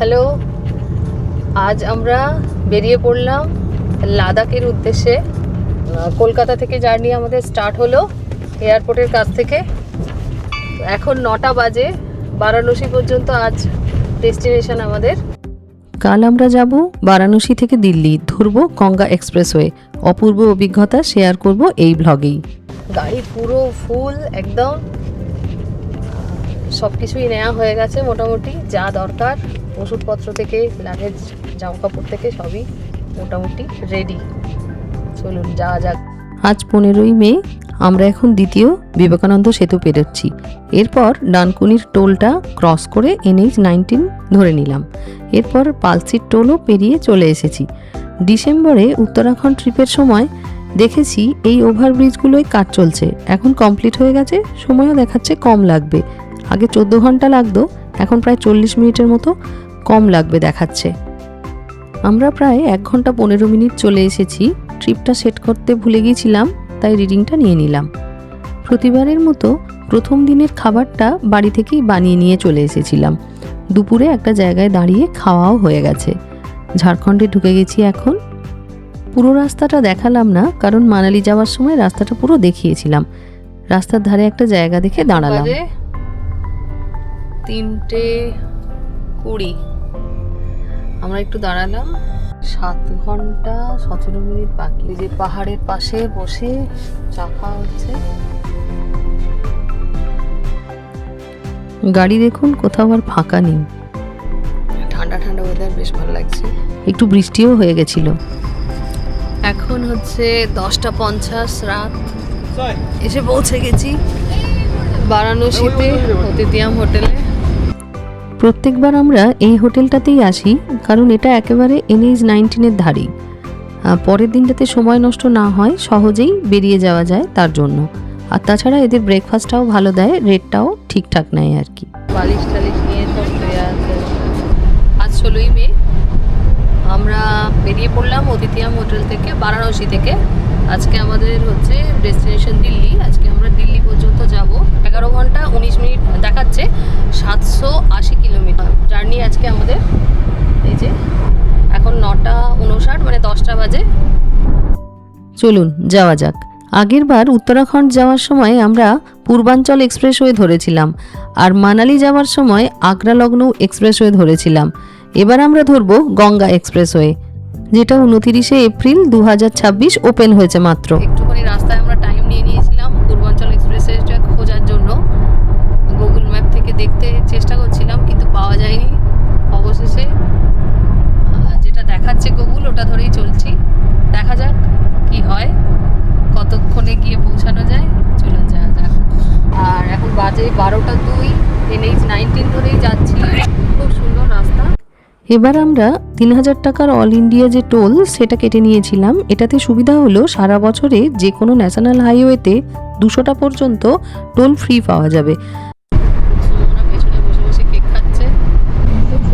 Hello, আজ আমরা বেরিয়ে পড়লাম লাদাখের উদ্দেশ্যে। কলকাতা থেকে জার্নি আমাদের স্টার্ট হলো এয়ারপোর্টের কাছ থেকে। এখন 9টা বাজে। বারাণসী পর্যন্ত আজ ডেস্টিনেশন আমাদের। কাল আমরা যাব বারাণসী থেকে দিল্লি, ধরবো গঙ্গা এক্সপ্রেসওয়ে। অপূর্ব অভিজ্ঞতা শেয়ার করব এই ব্লগেই। গাড়ি পুরো ফুল একদম, সব কিছুই নেওয়া হয়ে গেছে মোটামুটি, যা দরকার ওষুধপত্র থেকে লাগেজ, জামা কাপড় থেকে সবই মোটামুটি রেডি। চলুন যাওয়া যাক। আজ 15ই মে। আমরা এখন দ্বিতীয় বিবেকানন্দ সেতু পেরোচ্ছি। এরপর ডানকুনির টোলটা ক্রস করে NH-19 ধরে নিলাম। এরপর পালসির টোলও পেরিয়ে চলে এসেছি। ডিসেম্বরে উত্তরাখণ্ড ট্রিপের সময় দেখেছি এই ওভারব্রিজগুলোয় কাজ চলছে, এখন কমপ্লিট হয়ে গেছে, সময়ও দেখাচ্ছে কম লাগবে। আগে 14 ঘন্টা লাগতো, এখন প্রায় 40 মিনিটের মতো কম লাগবে দেখাচ্ছে। আমরা প্রায় 1 ঘন্টা 15 মিনিট চলে এসেছি। ট্রিপটা সেট করতে ভুলে গিয়েছিলাম, তাই রিডিংটা নিয়ে নিলাম। প্রতিবারের মতো প্রথম দিনের খাবারটা বাড়ি থেকেই বানিয়ে নিয়ে চলে এসেছিলাম। দুপুরে একটা জায়গায় দাঁড়িয়ে খাওয়াও হয়ে গেছে। ঝাড়খণ্ডে ঢুকে গেছি এখন। পুরো রাস্তাটা দেখালাম না, কারণ মানালি যাওয়ার সময় রাস্তাটা পুরো দেখিয়েছিলাম। রাস্তার ধারে একটা জায়গা দেখে দাঁড়ালাম। 3:20 আমরা একটু দাঁড়ালাম। 7 ঘন্টা 17 মিনিট বাকি। যে পাহাড়ের পাশে বসে চা খাওয়া হচ্ছে। গাড়ি দেখুন কোথাও আর ফাঁকা নেই। ঠান্ডা ঠান্ডা ওয়েদার, বেশ ভালো লাগছে। একটু বৃষ্টিও হয়ে গেছিল। এখন হচ্ছে 10:50 রাত। এসে পৌঁছে গেছি বারাণসীতে অতিথিয়াম হোটেলে। প্রত্যেকবার আমরা এই হোটেলটাতেই আসি, কারণ এটা একেবারে NH-19 ধারেই। পরের দিনটাতে সময় নষ্ট না হয়, সহজেই বেরিয়ে যাওয়া যায় তার জন্য। আর তাছাড়া এদের ব্রেকফাস্টটাও ভালো দেয়, রেটটাও ঠিকঠাক নেয় আর কি। বালিশ টালিশ নিয়ে সব শুয়ে আছে। আজ 16ই মে আমরা বেরিয়ে পড়লাম অতিথিয়াম হোটেল থেকে, বারাণসী থেকে। আজকে আমাদের হচ্ছে ডেস্টিনেশন দিল্লি। আজকে আমরা দিল্লি পর্যন্ত যাব। 11 ঘন্টা 19 মিনিট দেখাচ্ছে, 780 কিলোমিটার জার্নি আজকে আমাদের। এই যে এখন 9:59, মানে 10টা বাজে। চলুন যাওয়া যাক। আগের বার উত্তরাখণ্ড যাওয়ার সময় আমরা পূর্বাঞ্চল এক্সপ্রেসওয়ে ধরেছিলাম, আর মানালি যাওয়ার সময় আগ্রা লখনৌ এক্সপ্রেসওয়ে ধরেছিলাম। এবার আমরা ধরবো গঙ্গা এক্সপ্রেসওয়ে, যেটা 29শে এপ্রিল 2026 ওপেন হয়েছে মাত্র। একটুখানি রাস্তায় আমরা টাইম নিয়ে নিয়েছিলাম পূর্বাঞ্চল এক্সপ্রেসওয়েটা খোঁজার জন্য। গুগল ম্যাপ থেকে দেখতে চেষ্টা করছিলাম, কিন্তু পাওয়া যায়নি। অবশেষে যেটা দেখাচ্ছে গুগল, ওটা ধরেই চলছি। দেখা যাক কি হয়, কতক্ষণে গিয়ে পৌঁছানো যায়। চলুন যাওয়া যাক। আর এখন বাজে 12:02। NH-19 ধরেই যাচ্ছি। খুব সুন্দর রাস্তা। এবার আমরা 3000 টাকার অল ইন্ডিয়া যে টোল, সেটা কেটে নিয়েছিলাম। এটাতে সুবিধা হলো সারা বছরে যে কোনো ন্যাশনাল হাইওয়েতে 200টা পর্যন্ত টোল ফ্রি পাওয়া যাবে। সুমনা পেছনে বসে বসে কেক খাচ্ছে।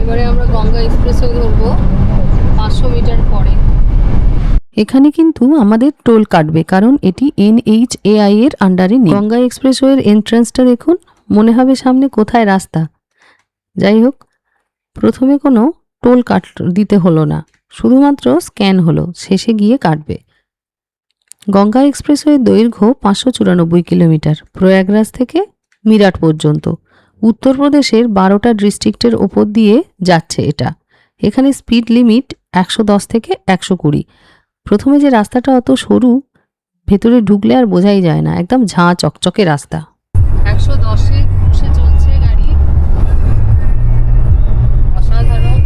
এবারে আমরা গঙ্গা এক্সপ্রেসওয়ে ধরবো 500 মিটার পরে। এখানে কিন্তু আমাদের টোল কাটবে, কারণ এটি NHAI এর আন্ডারে নেই। গঙ্গা এক্সপ্রেসওয়ের এন্ট্রান্সটা দেখুন, মনে হবে সামনে কোথায় রাস্তা। যাই হোক, প্রথমে কোনো টোল কাট দিতে হলো না, শুধুমাত্র স্ক্যান হলো, শেষে গিয়ে কাটবে। গঙ্গা এক্সপ্রেসওয়ের দৈর্ঘ্য 594 কিলোমিটার, প্রয়াগরাজ থেকে মিরাট পর্যন্ত। উত্তরপ্রদেশের 12টা ডিস্ট্রিক্টের ওপর দিয়ে যাচ্ছে এটা। এখানে স্পিড লিমিট 110 থেকে 120। প্রথমে যে রাস্তাটা অত সরু, ভেতরে ঢুকলে আর বোঝাই যায় না, একদম ঝাঁ চকচকে রাস্তা। 110-এ চলছে গাড়ি। অসাধারণ।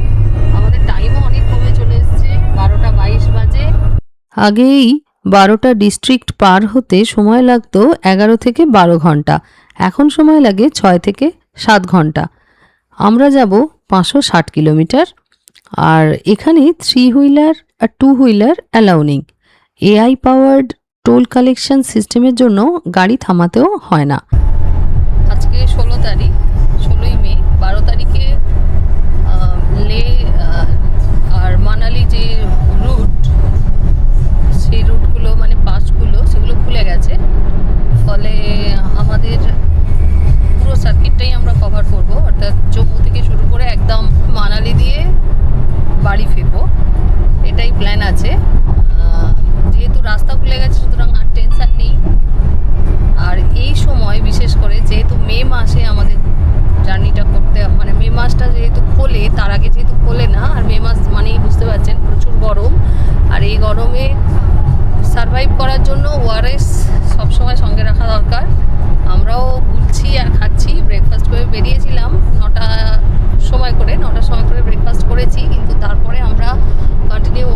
আমাদের টাইমও অনেক কমে চলে এসছে, 12:22 বাজে। আগেই 12টা ডিস্ট্রিক্ট পার হতে সময় লাগতো 11 থেকে 12 ঘন্টা, এখন সময় লাগে 6 থেকে 7 ঘন্টা। আমরা যাব 560 কিলোমিটার। আর এখানে 3 হুইলার আর 2 হুইলার অ্যালাউ নেই। AI পাওয়ার্ড টোল কালেকশন সিস্টেমের জন্য গাড়ি থামাতেও হয় না। আজকে 16 তারিখ, 16ই মে। 12 তারিখে লে আর মানালি যে রুট, সেই রুটগুলো মানে পাসগুলো, সেগুলো খুলে গেছে। ফলে আমাদের পুরো সার্কিটটাই আমরা কভার করব, অর্থাৎ জম্মু থেকে শুরু করে একদম মানালি দিয়ে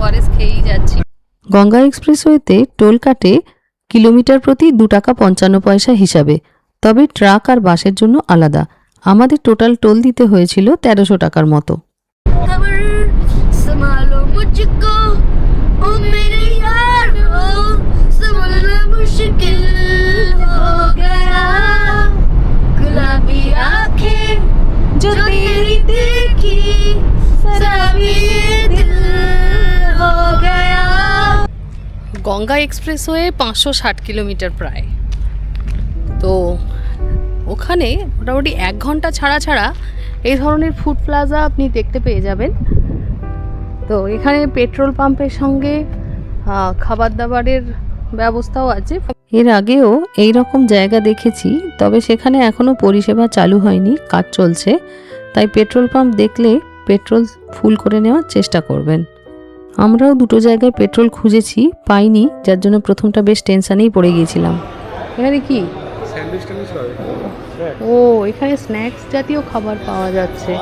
ওআরএস খেয়েই যাচ্ছি। গঙ্গা এক্সপ্রেসওয়েতে টোল কাটে কিলোমিটার প্রতি 2 টাকা 55 পয়সা হিসাবে, তবে ট্রাক আর বাসের জন্য আলাদা। আমাদের টোটাল টোল দিতে হয়েছিল 1300 টাকার মতো। खबर संभालो मुझको ओ मेरे यारो संभालना मुश्किल हो गया गुलाबी आंखें जो तेरी देखी सभी दिल हो गया। গঙ্গা এক্সপ্রেসওয়ে 560 কিলোমিটার প্রায়। তো ওখানে মোটামুটি 1 ঘন্টা ছাড়া ছাড়া এই ধরনের ফুড প্লাজা আপনি দেখতে পেয়ে যাবেন। তো এখানে পেট্রোল পাম্পের সঙ্গে খাবার দাবারের ব্যবস্থাও আছে। এর আগেও এই রকম জায়গা দেখেছি, তবে সেখানে এখনও পরিষেবা চালু হয়নি, কাজ চলছে। তাই পেট্রোল পাম্প দেখলে পেট্রোল ফুল করে নেওয়ার চেষ্টা করবেন। আমরাও 2 জায়গায় পেট্রোল খুঁজেছি, পাইনি, যার জন্য প্রথমটা বেশ টেনশানেই পড়ে গিয়েছিলাম। এখানে কি? স্যান্ডউইচ ট্যান্ডউইচ পাবে। ও, এখানে স্ন্যাক্স জাতীয় খাবার পাওয়া যাচ্ছে।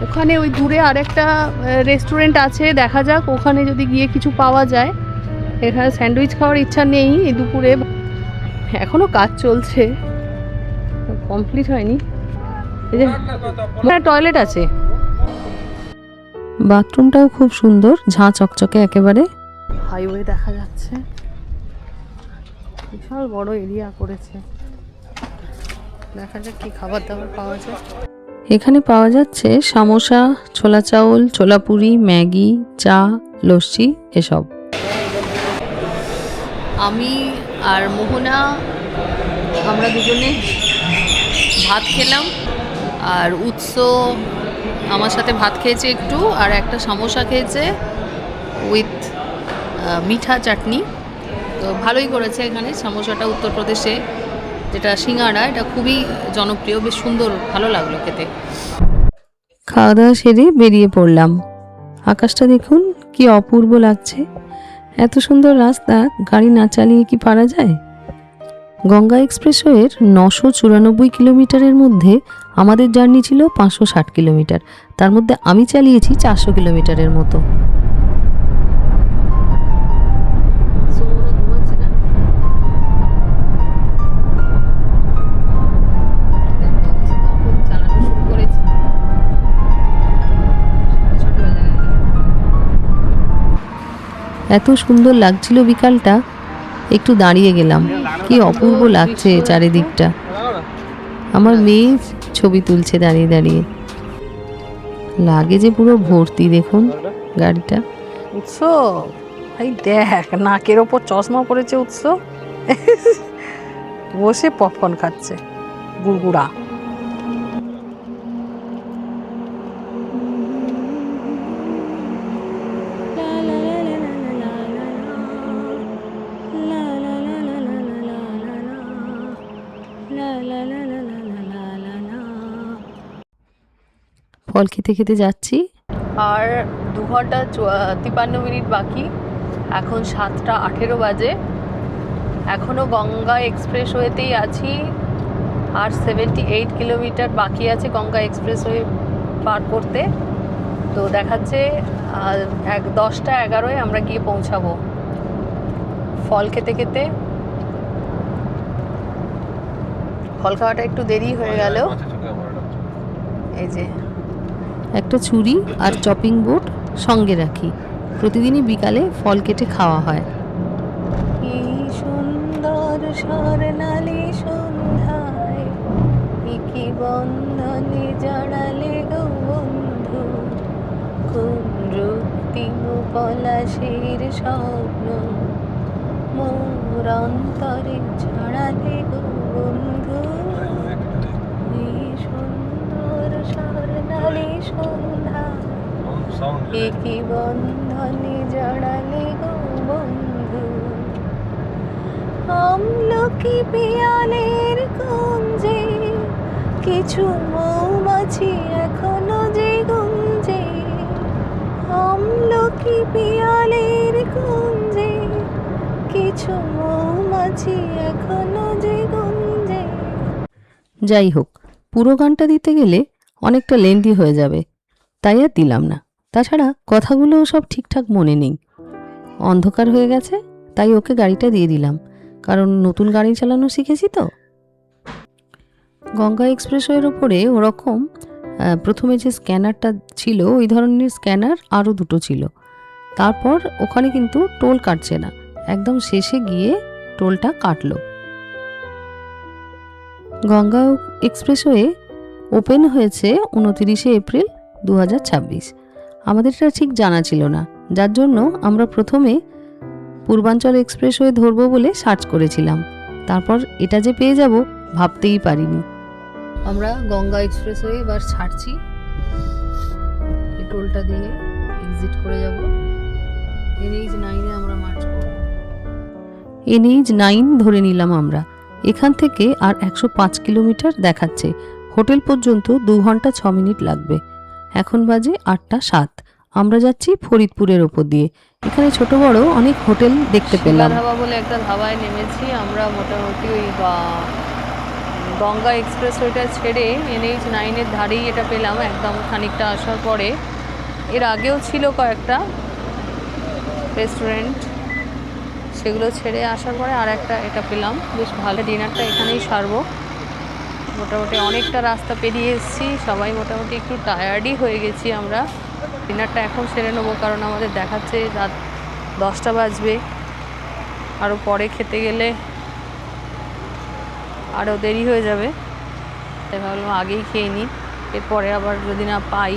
ওখানে ওই দূরে আরেকটা রেস্টুরেন্ট আছে, দেখা যাক ওখানে যদি গিয়ে কিছু পাওয়া যায়। এখানে স্যান্ডউইচ খাওয়ার ইচ্ছা নেই এই দুপুরে, এখনো কাজ চলছে, কমপ্লিট হয়নি। এই যে টয়লেট আছে, বাথরুমটাও খুব সুন্দর, ঝাঁ চকচকে একেবারে। হাইওয়ে দেখা যাচ্ছে, বিশাল বড় এরিয়া করেছে। দেখা যাক কি খাবার দাবার পাওয়া যায়। এখানে পাওয়া যাচ্ছে সামোসা, ছোলা চাউল, ছোলা পুরি, ম্যাগি, চা, লস্যি এসব। আমি আর মোহনা আমরা দুজনে ভাত খেলাম, আর উৎস আমার সাথে ভাত খেয়েছে একটু, আর একটা সমোসা খেয়েছে উইথ মিঠা চাটনি। তো ভালোই করেছে এখানে সমোসাটা, উত্তরপ্রদেশে যেটা সিঙ্গাড়া, এটা খুবই জনপ্রিয়, বেশ সুন্দর, ভালো লাগলো খেতে। খাওয়া দাওয়া সেরে বেরিয়ে পড়লাম। আকাশটা দেখুন কি অপূর্ব লাগছে। এত সুন্দর রাস্তা, গাড়ি না চালিয়ে কি পারা যায়? গঙ্গা এক্সপ্রেসওয়ের 994 কিলোমিটারের মধ্যে আমাদের জার্নি ছিল 560 কিলোমিটার। তার মধ্যে আমি চালিয়েছি 400 কিলোমিটারের মতো। এত সুন্দর লাগছিল বিকালটা, একটু দাঁড়িয়ে গেলাম। কি অপূর্ব লাগছে চারিদিকটা। আমার মেয়ে ছবি তুলছে দাঁড়িয়ে দাঁড়িয়ে। লাগে যে পুরো ভর্তি, দেখুন গাড়িটা। উৎস, এই দেখ নাকের ওপর চশমা পড়েছে উৎস, বসে পপকর্ন খাচ্ছে গুড়গুড়া। ফল খেতে খেতে যাচ্ছি। আর 2 ঘন্টা 53 মিনিট বাকি, এখন 7টা 18 বাজে। এখনও গঙ্গা এক্সপ্রেসওয়েতেই আছি, আর 78 কিলোমিটার বাকি আছে গঙ্গা এক্সপ্রেসওয়ে পার করতে। তো দেখাচ্ছে 10টা 11-এ আমরা গিয়ে পৌঁছাবো। ফল খেতে খেতে, ফল খাওয়াটা একটু দেরি হয়ে গেল। এই যে একটা ছুরি আর চপিং বোর্ড সঙ্গে রাখি, প্রতিদিনই বিকালে ফল কেটে খাওয়া হয়। কি সুন্দর স্বর্ণালী সন্ধ্যায় কি বন্ধনে জড়ালে গো বন্ধু, কোন রক্তিম পলাশের স্বপ্ন মোর অন্তরে ছড়ালে গো বন্ধু। কি সুন্দর স্বর্ণালী সন্ধ্যায় কি বন্ধনে জড়ালে গো বন্ধু, আমলকি পিয়ালের কুঞ্জে কিছু মৌমাছি এখনো যে গুঞ্জে, আমলকি পিয়ালের কুঞ্জে কিছু মৌমাছি এখনো যে গুঞ্জে। যাই হোক, পুরো গানটা দিতে গেলে অনেকটা লেন্দি হয়ে যাবে, তাই আর দিলাম না। তাছাড়া কথাগুলোও সব ঠিকঠাক মনে নেই। অন্ধকার হয়ে গেছে, তাই ওকে গাড়িটা দিয়ে দিলাম, কারণ নতুন গাড়ি চালানো শিখেছি তো। গঙ্গা এক্সপ্রেসওয়ের ওপরে ওরকম প্রথমে যে স্ক্যানারটা ছিল ওই ধরনের স্ক্যানার আরও দুটো ছিল। তারপর ওখানে কিন্তু টোল কাটছে না, একদম শেষে গিয়ে টোলটা কাটলো। গঙ্গা এক্সপ্রেসওয়ে ওপেন হয়েছে 29শে এপ্রিল 2026। আমাদের এটা ঠিক জানা ছিল না, যার জন্য আমরা প্রথমে পূর্বাঞ্চল এক্সপ্রেসওয়ে ধরবো বলে সার্চ করেছিলাম। তারপর এটা যে পেয়ে যাব ভাবতেই পারিনি। আমরা গঙ্গা এক্সপ্রেসওয়ে এবার ছাড়ছি, এই টোলটা দিয়ে এক্সিট করে যাব। NH 9-এ আমরা মার্চ করব। NH 9 ধরে নিলাম আমরা। এখান থেকে আর 105 কিলোমিটার দেখাচ্ছে। হোটেল পর্যন্ত 2 ঘন্টা 6 মিনিট লাগবে। এখন বাজে 8টা 7। আমরা যাচ্ছি ফরিদপুরের ওপর দিয়ে। এখানে ছোট বড় অনেক হোটেল দেখতে পেলাম। ধাবা বলে একটা ধাবায় নেমেছি আমরা। মোটামুটি ওই গঙ্গা এক্সপ্রেসওয়েটা ছেড়ে NH 9-এর ধারেই এটা পেলাম একদম খানিকটা আসার পরে। এর আগেও ছিল কয়েকটা রেস্টুরেন্ট, সেগুলো ছেড়ে আসার পরে আর একটা এটা পেলাম। বেশ ভালো। ডিনারটা এখানেই সারবো। মোটামুটি অনেকটা রাস্তা পেরিয়ে এসেছি, সবাই মোটামুটি একটু টায়ার্ডই হয়ে গেছি আমরা। ডিনারটা এখন সেরে নেবো, কারণ আমাদের দেখাচ্ছে রাত 10টা বাজবে। আরও পরে খেতে গেলে আরও দেরি হয়ে যাবে, তাই ভাবলাম আগেই খেয়ে নিই, এরপরে আবার যদি না পাই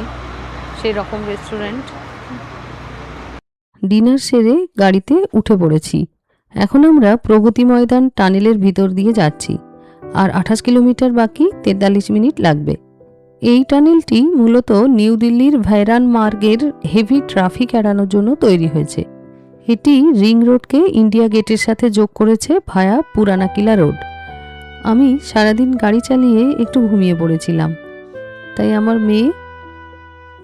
সেই রকম রেস্টুরেন্ট। ডিনার সেরে গাড়িতে উঠে পড়েছি। এখন আমরা প্রগতি ময়দান টানেলের ভিতর দিয়ে যাচ্ছি, আর 28 কিলোমিটার বাকি, 43 মিনিট লাগবে। এই টানেলটি মূলত নিউ দিল্লির ভাইরান মার্গের হেভি ট্রাফিক এড়ানোর জন্য তৈরি হয়েছে। এটি রিং রোডকে ইন্ডিয়া গেটের সাথে যোগ করেছে ভায়া পুরানা কিলা রোড। আমি সারাদিন গাড়ি চালিয়ে একটু ঘুমিয়ে পড়েছিলাম, তাই আমার মেয়ে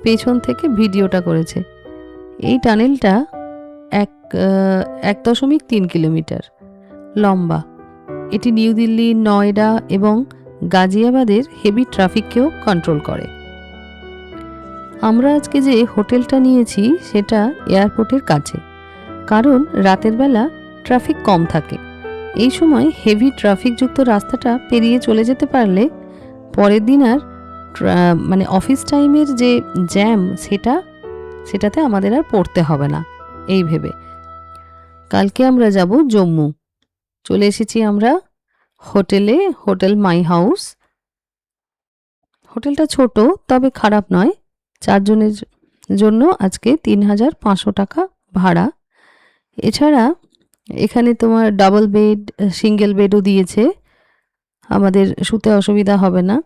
পেছন থেকে ভিডিওটা করেছে। এই টানেলটা 1.3 কিলোমিটার লম্বা। এটি নিউ দিল্লি, নয়ডা এবং গাজিয়াবাদের হেভি ট্রাফিককেও কন্ট্রোল করে। আমরা আজকে যে হোটেলটা নিয়েছি সেটা এয়ারপোর্টের কাছে, কারণ রাতের বেলা ট্রাফিক কম থাকে। এই সময় হেভি ট্রাফিকযুক্ত রাস্তাটা পেরিয়ে চলে যেতে পারলে পরের দিন আর মানে অফিস টাইমের যে জ্যাম সেটাতে আমাদের আর পড়তে হবে না, এই ভেবে। কালকে আমরা যাব জম্মু। চলে এসেছি আমরা হোটেলে, হোটেল মাই হাউস। হোটেলটা ছোট তবে খারাপ নয়। 4 জনের জন্য আজকে 3500 টাকা ভাড়া। এছাড়া এখানে তোমার ডাবল বেড, সিঙ্গেল বেডও দিয়েছে, আমাদের শুতে অসুবিধা হবে না।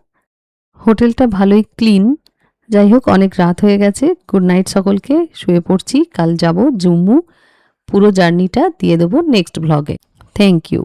হোটেলটা ভালোই ক্লিন। যাই হোক, অনেক রাত হয়ে গেছে। গুড নাইট সকলকে, শুয়ে পড়ছি। কাল যাব জম্মু। পুরো জার্নিটা দিয়ে দেবো নেক্সট ব্লগে। Thank you.